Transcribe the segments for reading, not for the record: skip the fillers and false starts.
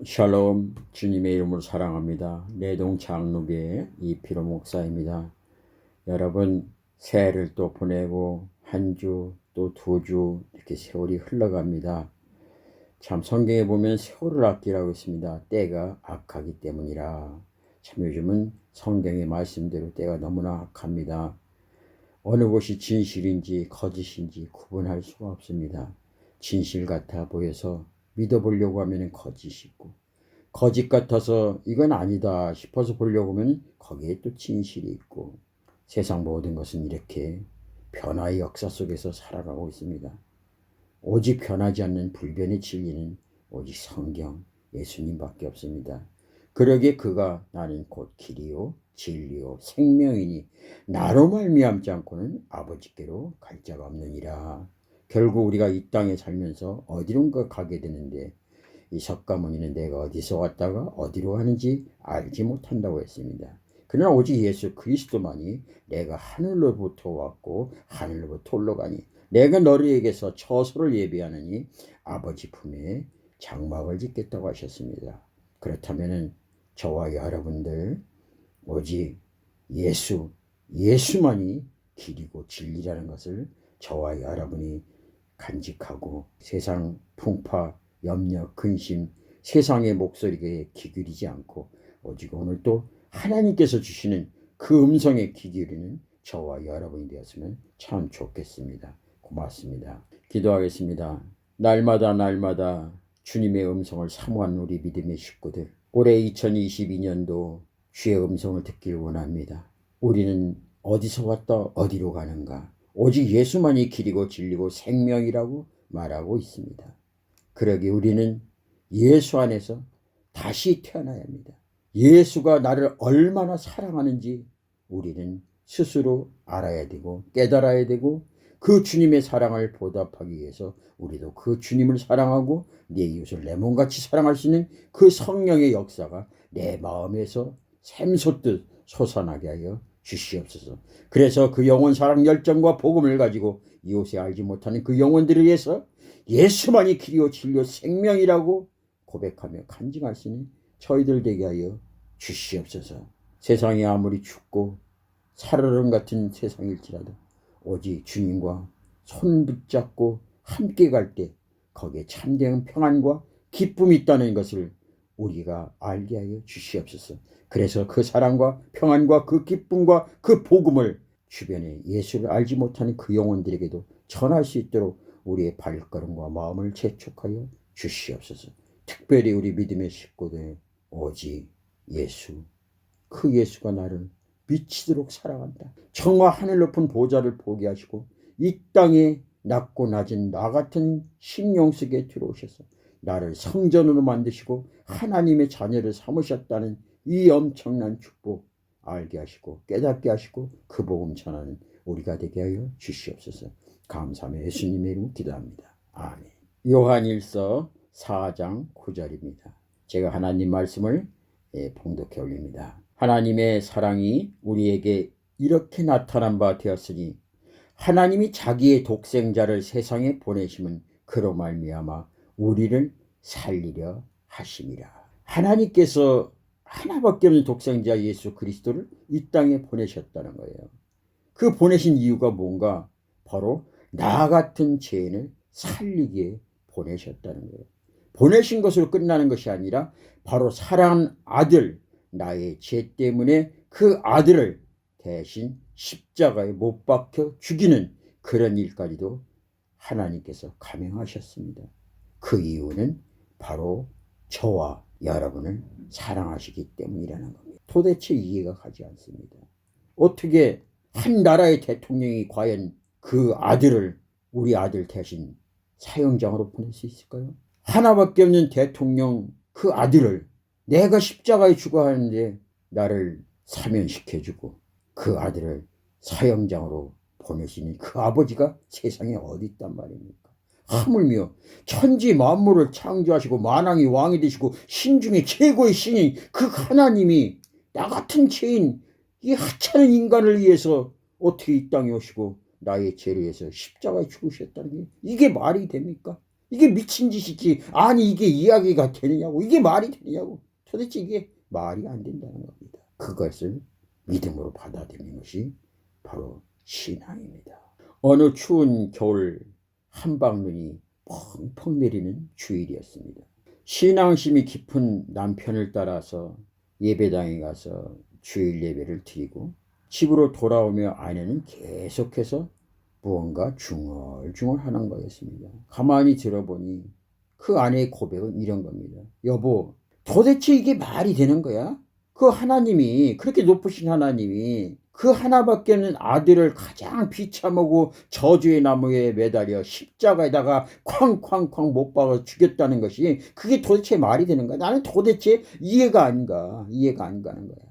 샬롬, 주님의 이름으로 사랑합니다. 내동 장로교의 이필호 목사입니다. 여러분, 새해를 또 보내고 한 주 또 두 주 이렇게 세월이 흘러갑니다. 참 성경에 보면 세월을 아끼라고 했습니다. 때가 악하기 때문이라. 참 요즘은 성경의 말씀대로 때가 너무나 악합니다. 어느 것이 진실인지 거짓인지 구분할 수가 없습니다. 진실 같아 보여서 믿어보려고 하면 거짓이 있고, 거짓 같아서 이건 아니다 싶어서 보려고 하면 거기에 또 진실이 있고, 세상 모든 것은 이렇게 변화의 역사 속에서 살아가고 있습니다. 오직 변하지 않는 불변의 진리는 오직 성경, 예수님밖에 없습니다. 그러기에 그가 나는 곧 길이요 진리요 생명이니 나로 말미암지 않고는 아버지께로 갈 자가 없느니라. 결국 우리가 이 땅에 살면서 어디론가 가게 되는데, 이 석가모니는 내가 어디서 왔다가 어디로 가는지 알지 못한다고 했습니다. 그러나 오직 예수 그리스도만이 내가 하늘로부터 왔고 하늘로부터 올라가니 내가 너희에게서 처소를 예비하느니 아버지 품에 장막을 짓겠다고 하셨습니다. 그렇다면 저와 여러분들 오직 예수만이 길이고 진리라는 것을 저와 여러분이 간직하고 세상 풍파, 염려, 근심, 세상의 목소리에 귀 기울이지 않고 오직 오늘 또 하나님께서 주시는 그 음성에 귀 기울이는 저와 여러분이 되었으면 참 좋겠습니다. 고맙습니다. 기도하겠습니다. 날마다 주님의 음성을 사모하는 우리 믿음의 식구들, 올해 2022년도 주의 음성을 듣길 원합니다. 우리는 어디서 왔다 어디로 가는가? 오직 예수만이 길이고 진리고 생명이라고 말하고 있습니다. 그러기 우리는 예수 안에서 다시 태어나야 합니다. 예수가 나를 얼마나 사랑하는지 우리는 스스로 알아야 되고 깨달아야 되고, 그 주님의 사랑을 보답하기 위해서 우리도 그 주님을 사랑하고 내 이웃을 내 몸같이 사랑할 수 있는 그 성령의 역사가 내 마음에서 샘솟듯 솟아나게 하여 주시옵소서. 그래서 그 영혼 사랑 열정과 복음을 가지고 이웃에 알지 못하는 그 영혼들을 위해서 예수만이 길이요 진리요 생명이라고 고백하며 간증할 수 있는 저희들 되게 하여 주시옵소서. 세상이 아무리 춥고 살얼음 같은 세상일지라도 오직 주님과 손 붙잡고 함께 갈 때 거기에 참된 평안과 기쁨이 있다는 것을 우리가 알게 하여 주시옵소서. 그래서 그 사랑과 평안과 그 기쁨과 그 복음을 주변에 예수를 알지 못하는 그 영혼들에게도 전할 수 있도록 우리의 발걸음과 마음을 재촉하여 주시옵소서. 특별히 우리 믿음의 식구들, 오직 예수, 그 예수가 나를 미치도록 사랑한다. 정화 하늘 높은 보좌를 포기하시고 이 땅에 낮고 낮은 나 같은 심령 속에 들어오셔서 나를 성전으로 만드시고 하나님의 자녀를 삼으셨다는 이 엄청난 축복 알게 하시고 깨닫게 하시고 그 복음 전하는 우리가 되게 하여 주시옵소서. 감사하며 예수님의 이름으로 기도합니다. 아멘. 요한일서 4장 9절입니다. 제가 하나님 말씀을 봉독해 올립니다. 하나님의 사랑이 우리에게 이렇게 나타난 바 되었으니 하나님이 자기의 독생자를 세상에 보내심은 그로 말미암아 우리를 살리려 하심이라. 하나님께서 하나밖에 없는 독생자 예수 그리스도를 이 땅에 보내셨다는 거예요. 그 보내신 이유가 뭔가? 바로 나 같은 죄인을 살리기에 보내셨다는 거예요. 보내신 것으로 끝나는 것이 아니라 바로 사랑하는 아들, 나의 죄 때문에 그 아들을 대신 십자가에 못 박혀 죽이는 그런 일까지도 하나님께서 감행하셨습니다. 그 이유는 바로 저와 여러분을 사랑하시기 때문이라는 겁니다. 도대체 이해가 가지 않습니다. 어떻게 한 나라의 대통령이 과연 그 아들을 우리 아들 대신 사형장으로 보낼 수 있을까요? 하나밖에 없는 대통령 그 아들을 내가 십자가에 죽어야 하는데 나를 사면시켜주고 그 아들을 사형장으로 보낼 수 있는 그 아버지가 세상에 어디 있단 말입니까? 하물며 천지 만물을 창조하시고 만왕이 왕이 되시고 신중에 최고의 신인 그 하나님이 나 같은 죄인 이 하찮은 인간을 위해서 어떻게 이 땅에 오시고 나의 죄를 위해서 십자가에 죽으셨다는 게 이게 말이 됩니까? 이게 미친 짓이지. 아니 이게 이야기가 되느냐고. 이게 말이 되느냐고. 도대체 이게 말이 안 된다는 겁니다. 그것을 믿음으로 받아들이는 것이 바로 신앙입니다. 어느 추운 겨울 한방눈이 펑펑 내리는 주일이었습니다. 신앙심이 깊은 남편을 따라서 예배당에 가서 주일 예배를 드리고 집으로 돌아오며 아내는 계속해서 무언가 중얼중얼 하는 거였습니다. 가만히 들어보니 그 아내의 고백은 이런 겁니다. 여보, 도대체 이게 말이 되는 거야? 그 하나님이, 그렇게 높으신 하나님이 그 하나밖에 없는 아들을 가장 비참하고 저주의 나무에 매달려 십자가에다가 쾅쾅쾅 못 박아 죽였다는 것이 그게 도대체 말이 되는 거야? 나는 도대체 이해가 안 가. 이해가 안 가는 거야.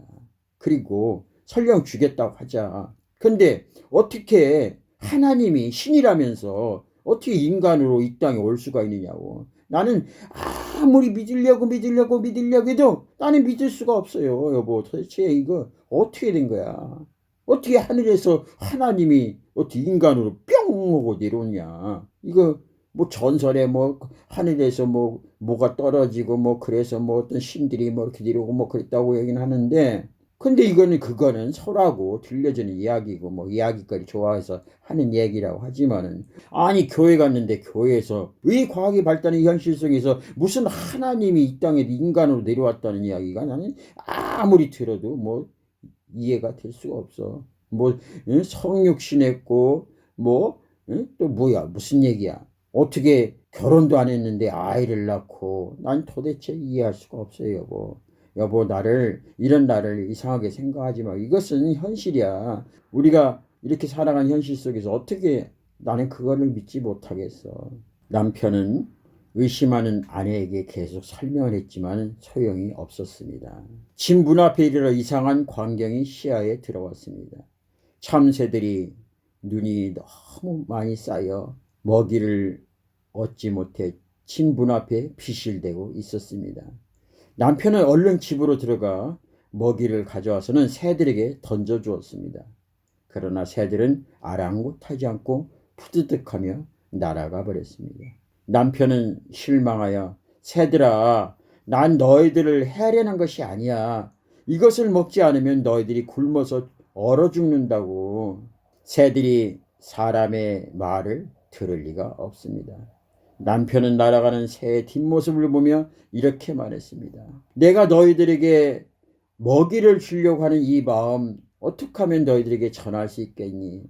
그리고 설령 죽였다고 하자. 근데 어떻게 하나님이 신이라면서 어떻게 인간으로 이 땅에 올 수가 있느냐고. 나는 아무리 믿으려고 해도 나는 믿을 수가 없어요. 여보, 도대체 이거 어떻게 된 거야? 어떻게 하늘에서 하나님이 어떻게 인간으로 뿅 하고 내려오냐? 이거 뭐 전설에 뭐 하늘에서 뭐가 떨어지고 뭐 그래서 뭐 어떤 신들이 뭐 이렇게 내려오고 뭐 그랬다고 얘기는 하는데, 근데 그거는 설하고 들려주는 이야기고 뭐 이야기거리 좋아해서 하는 얘기라고 하지만은, 아니 교회 갔는데 교회에서 왜 과학이 발달한 현실 속에서 무슨 하나님이 이 땅에 인간으로 내려왔다는 이야기가 나는 아무리 들어도 뭐 이해가 될 수가 없어. 뭐 성육신했고 뭐 또 뭐야 무슨 얘기야? 어떻게 결혼도 안 했는데 아이를 낳고, 난 도대체 이해할 수가 없어요. 여보, 이런 나를 이상하게 생각하지 마. 이것은 현실이야. 우리가 이렇게 살아가는 현실 속에서 어떻게 나는 그거를 믿지 못하겠어. 남편은 의심하는 아내에게 계속 설명을 했지만 소용이 없었습니다. 집 문 앞에 이르러 이상한 광경이 시야에 들어왔습니다. 참새들이 눈이 너무 많이 쌓여 먹이를 얻지 못해 집 문 앞에 비실대고 있었습니다. 남편은 얼른 집으로 들어가 먹이를 가져와서는 새들에게 던져주었습니다. 그러나 새들은 아랑곳하지 않고 푸드득하며 날아가 버렸습니다. 남편은 실망하여, 새들아, 난 너희들을 해하려는 것이 아니야. 이것을 먹지 않으면 너희들이 굶어서 얼어 죽는다고. 새들이 사람의 말을 들을 리가 없습니다. 남편은 날아가는 새의 뒷모습을 보며 이렇게 말했습니다. 내가 너희들에게 먹이를 주려고 하는 이 마음 어떻게 하면 너희들에게 전할 수 있겠니?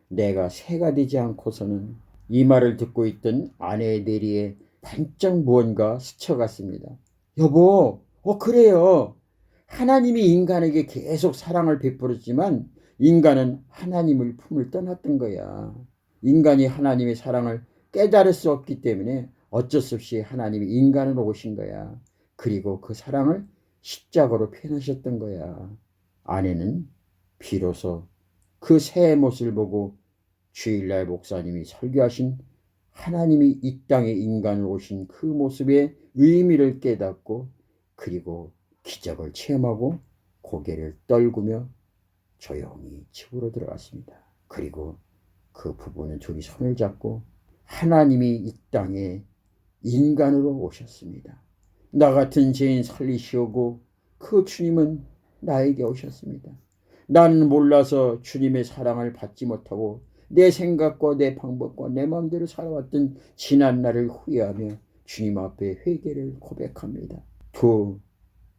내가 새가 되지 않고서는. 이 말을 듣고 있던 아내의 내리에 반짝 무언가 스쳐갔습니다. 여보, 그래요. 하나님이 인간에게 계속 사랑을 베풀었지만 인간은 하나님을 품을 떠났던 거야. 인간이 하나님의 사랑을 깨달을 수 없기 때문에 어쩔 수 없이 하나님이 인간으로 오신 거야. 그리고 그 사랑을 십자가로 표현하셨던 거야. 아내는 비로소 그 새의 모습을 보고 주일날 목사님이 설교하신 하나님이 이 땅에 인간으로 오신 그 모습의 의미를 깨닫고, 그리고 기적을 체험하고 고개를 떨구며 조용히 집으로 들어갔습니다. 그리고 그 부부는 둘이 손을 잡고 하나님이 이 땅에 인간으로 오셨습니다. 나 같은 죄인 살리시오고 그 주님은 나에게 오셨습니다. 나는 몰라서 주님의 사랑을 받지 못하고 내 생각과 내 방법과 내 마음대로 살아왔던 지난 날을 후회하며 주님 앞에 회개를 고백합니다. 두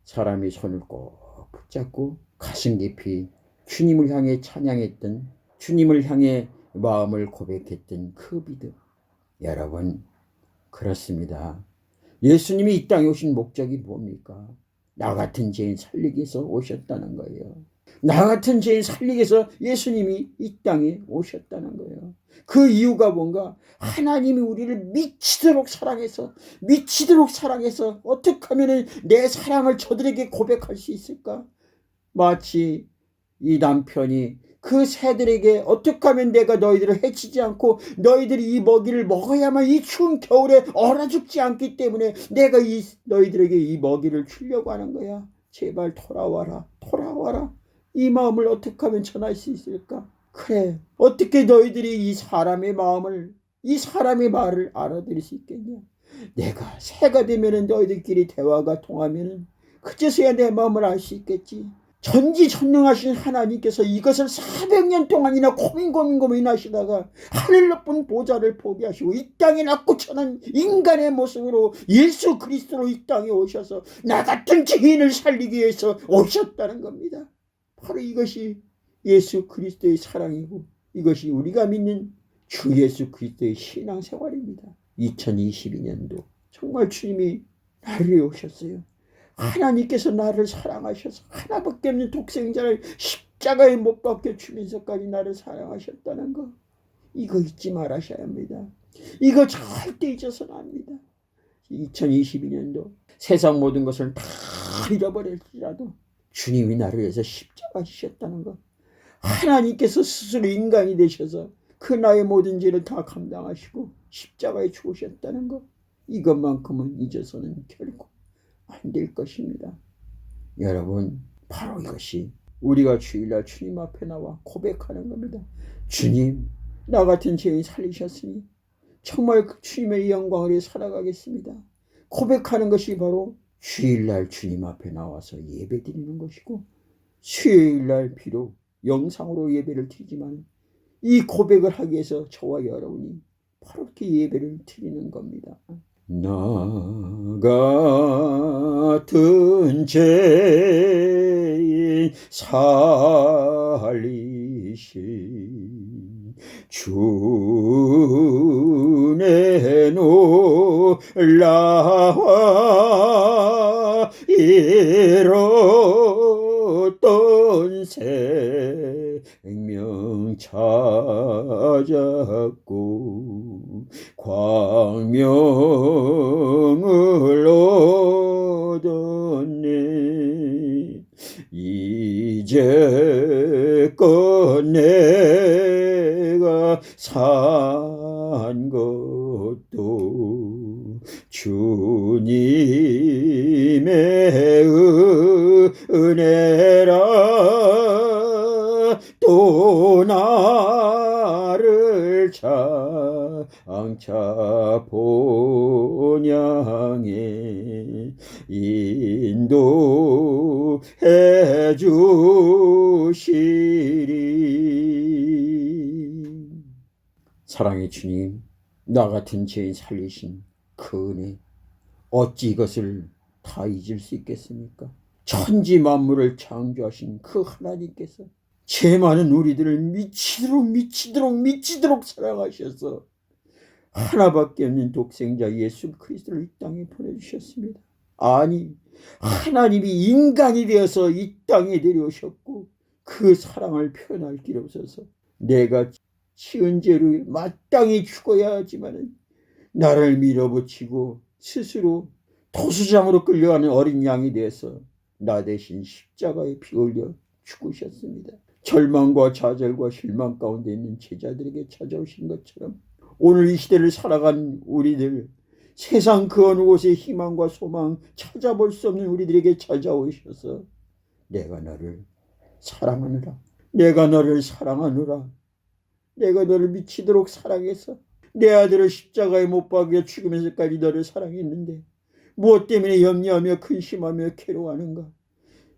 사람이 손을 꼭 붙잡고 가슴 깊이 주님을 향해 찬양했던, 주님을 향해 마음을 고백했던 그 믿음. 여러분, 그렇습니다. 예수님이 이 땅에 오신 목적이 뭡니까? 나 같은 죄인 살리기 위해서 오셨다는 거예요. 나 같은 죄인 살리기 위해서 예수님이 이 땅에 오셨다는 거예요. 그 이유가 뭔가? 하나님이 우리를 미치도록 사랑해서 어떻게 하면 내 사랑을 저들에게 고백할 수 있을까? 마치 이 남편이 그 새들에게 어떻게 하면 내가 너희들을 해치지 않고 너희들이 이 먹이를 먹어야만 이 추운 겨울에 얼어 죽지 않기 때문에 내가 너희들에게 이 먹이를 주려고 하는 거야. 제발 돌아와라. 이 마음을 어떻게 하면 전할 수 있을까? 그래, 어떻게 너희들이 이 사람의 마음을 이 사람의 말을 알아들을 수 있겠냐? 내가 새가 되면은 너희들끼리 대화가 통하면은 그제서야 내 마음을 알 수 있겠지. 전지전능하신 하나님께서 이것을 400년 동안이나 고민하시다가 하늘 높은 보좌를 포기하시고 이 땅에 낙구천한 인간의 모습으로 예수 그리스도로 이 땅에 오셔서 나 같은 죄인을 살리기 위해서 오셨다는 겁니다. 바로 이것이 예수 그리스도의 사랑이고 이것이 우리가 믿는 주 예수 그리스도의 신앙생활입니다. 2022년도 정말 주님이 나를 위해 오셨어요. 하나님께서 나를 사랑하셔서 하나밖에 없는 독생자를 십자가에 못 박혀 주면서까지 나를 사랑하셨다는 거, 이거 잊지 말아셔야 합니다. 이거 절대 잊어서는 안 합니다. 2022년도 세상 모든 것을 다 잃어버릴지라도 주님이 나를 위해서 십자가 지셨다는 거, 하나님께서 스스로 인간이 되셔서 그 나의 모든 죄를 다 감당하시고 십자가에 죽으셨다는 거, 이것만큼은 잊어서는 결코 안 될 것입니다. 여러분, 바로 이것이 우리가 주일날 주님 앞에 나와 고백하는 겁니다. 주님, 나 같은 죄인 살리셨으니 정말 그 주님의 영광을 위해 살아가겠습니다. 고백하는 것이 바로 주일날 주님 앞에 나와서 예배드리는 것이고, 수요일날 비록 영상으로 예배를 드리지만 이 고백을 하기 위해서 저와 여러분이 바로 이렇게 예배를 드리는 겁니다. 나 같은 죄인 살리신 주의 놀라와 잃었던 생명 찾았고 광명을 얻었네. 이제껏 내가 산 것도 주님의 은혜라. 또 나를 장차 본향에 인도해 주시리. 사랑의 주님, 나 같은 죄인 살리신 그 은혜, 어찌 이것을 다 잊을 수 있겠습니까? 천지 만물을 창조하신 그 하나님께서 죄 많은 우리들을 미치도록 사랑하셔서 하나밖에 없는 독생자 예수 그리스도를 이 땅에 보내주셨습니다. 아니, 하나님이 인간이 되어서 이 땅에 내려오셨고 그 사랑을 표현할 길 없어서 내가 지은 죄를 마땅히 죽어야 하지만 나를 밀어붙이고 스스로 토수장으로 끌려가는 어린 양이 되어서 나 대신 십자가에 피 흘려 죽으셨습니다. 절망과 좌절과 실망 가운데 있는 제자들에게 찾아오신 것처럼 오늘 이 시대를 살아간 우리들, 세상 그 어느 곳에 희망과 소망 찾아볼 수 없는 우리들에게 찾아오셔서 내가 너를 사랑하느라, 내가 너를 사랑하느라, 내가 너를 미치도록 사랑해서 내 아들을 십자가에 못 박여 죽으면서까지 너를 사랑했는데 무엇 때문에 염려하며 근심하며 괴로워하는가?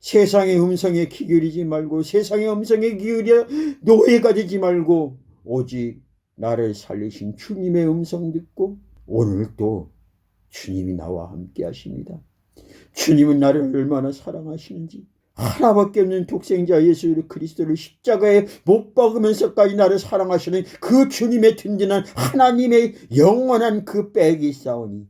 세상의 음성에 기울이지 말고, 세상의 음성에 기울여 노예가 되지 말고 오직 나를 살리신 주님의 음성 듣고 오늘 또 주님이 나와 함께 하십니다. 주님은 나를 얼마나 사랑하시는지, 하나밖에 없는 독생자 예수 그리스도를 십자가에 못 박으면서까지 나를 사랑하시는 그 주님의 든든한 하나님의 영원한 그 백이 있사오니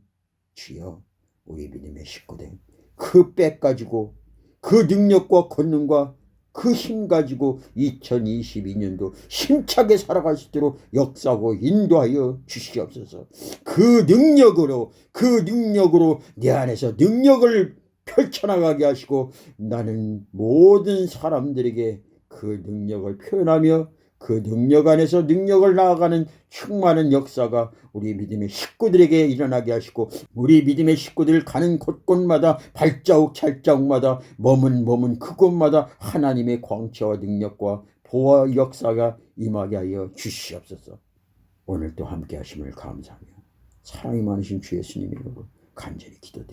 주여, 우리 믿음의 식구들 그 백 가지고, 그 능력과 권능과 그 힘 가지고 2022년도 힘차게 살아갈 수 있도록 역사하고 인도하여 주시옵소서. 그 능력으로 내 안에서 능력을 펼쳐나가게 하시고 나는 모든 사람들에게 그 능력을 표현하며 그 능력 안에서 능력을 나아가는 충만한 역사가 우리 믿음의 식구들에게 일어나게 하시고, 우리 믿음의 식구들 가는 곳곳마다 발자국마다 머문 그곳마다 하나님의 광채와 능력과 보화 역사가 임하게 하여 주시옵소서. 오늘도 함께 하심을 감사하며 사랑이 많으신 주 예수님 이름으로 간절히 기도드립니다.